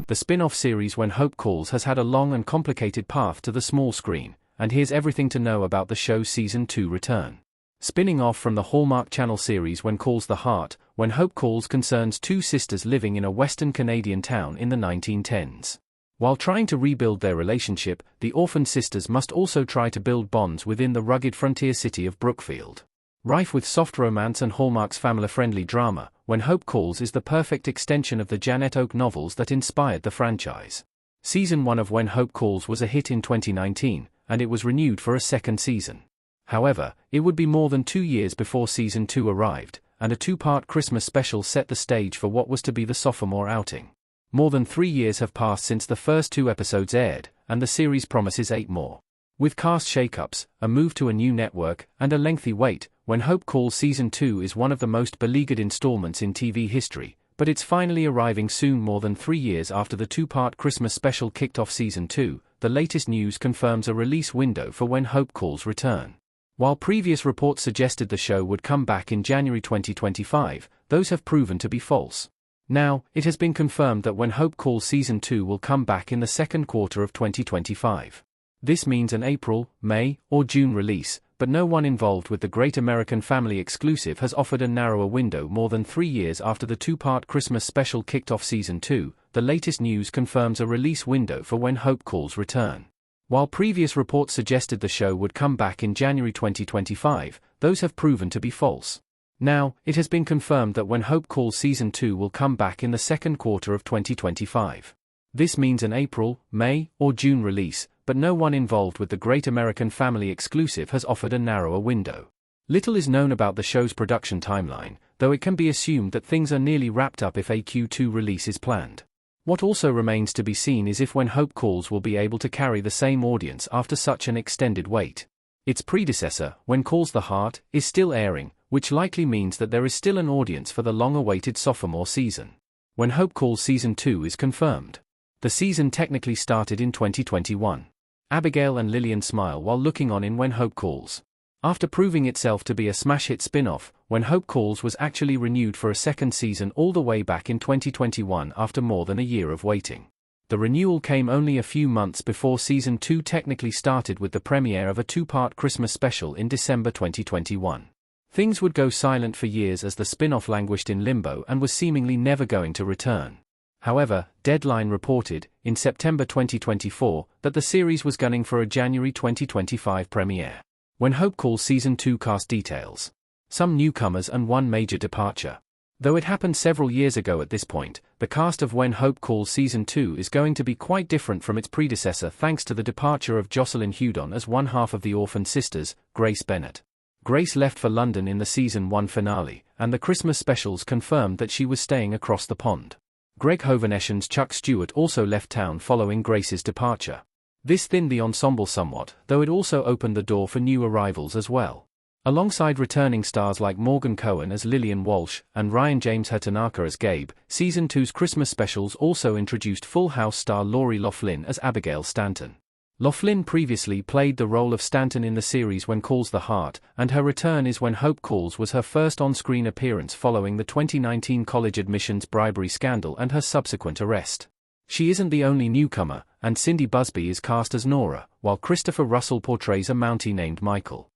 The spin-off series When Hope Calls has had a long and complicated path to the small screen, and here's everything to know about the show's Season 2 return. Spinning off from the Hallmark Channel series When Calls the Heart, When Hope Calls concerns two sisters living in a western Canadian town in the 1910s. While trying to rebuild their relationship, the orphaned sisters must also try to build bonds within the rugged frontier city of Brookfield. Rife with soft romance and Hallmark's family-friendly drama, When Hope Calls is the perfect extension of the Janet Oak novels that inspired the franchise. Season 1 of When Hope Calls was a hit in 2019, and it was renewed for a second season. However, it would be more than 2 years before Season 2 arrived, and a two-part Christmas special set the stage for what was to be the sophomore outing. More than 3 years have passed since the first 2 episodes aired, and the series promises 8 more. With cast shakeups, a move to a new network, and a lengthy wait, When Hope Calls Season 2 is one of the most beleaguered installments in TV history, but it's finally arriving soon. More than 3 years after the 2-part Christmas special kicked off Season 2, the latest news confirms a release window for When Hope Calls return. While previous reports suggested the show would come back in January 2025, those have proven to be false. Now, it has been confirmed that When Hope Calls Season 2 will come back in the second quarter of 2025. This means an April, May, or June release, but no one involved with the Great American Family exclusive has offered a narrower window. More than 3 years after the 2-part Christmas special kicked off Season 2, the latest news confirms a release window for When Hope Calls return. While previous reports suggested the show would come back in January 2025, those have proven to be false. Now, it has been confirmed that When Hope Calls Season 2 will come back in the second quarter of 2025. This means an April, May, or June release, but no one involved with the Great American Family exclusive has offered a narrower window. Little is known about the show's production timeline, though it can be assumed that things are nearly wrapped up if a Q2 release is planned. What also remains to be seen is if When Hope Calls will be able to carry the same audience after such an extended wait. Its predecessor, When Calls the Heart, is still airing, which likely means that there is still an audience for the long-awaited sophomore season. When Hope Calls Season 2 is confirmed. The season technically started in 2021. Abigail and Lillian smile while looking on in When Hope Calls. After proving itself to be a smash hit spin-off, When Hope Calls was actually renewed for a second season all the way back in 2021 after more than a year of waiting. The renewal came only a few months before Season 2 technically started with the premiere of a 2-part Christmas special in December 2021. Things would go silent for years as the spin-off languished in limbo and was seemingly never going to return. However, Deadline reported, in September 2024, that the series was gunning for a January 2025 premiere. When Hope Calls Season 2 cast details. Some newcomers and one major departure. Though it happened several years ago at this point, the cast of When Hope Calls Season 2 is going to be quite different from its predecessor thanks to the departure of Jocelyn Hudon as one half of the orphaned sisters, Grace Bennett. Grace left for London in the Season 1 finale, and the Christmas specials confirmed that she was staying across the pond. Greg Hovaneshan's Chuck Stewart also left town following Grace's departure. This thinned the ensemble somewhat, though it also opened the door for new arrivals as well. Alongside returning stars like Morgan Cohen as Lillian Walsh and Ryan James Hatanaka as Gabe, Season 2's Christmas specials also introduced Full House star Lori Loughlin as Abigail Stanton. Loughlin previously played the role of Stanton in the series When Calls the Heart, and her return is When Hope Calls was her first on-screen appearance following the 2019 college admissions bribery scandal and her subsequent arrest. She isn't the only newcomer, and Cindy Busby is cast as Nora, while Christopher Russell portrays a Mountie named Michael.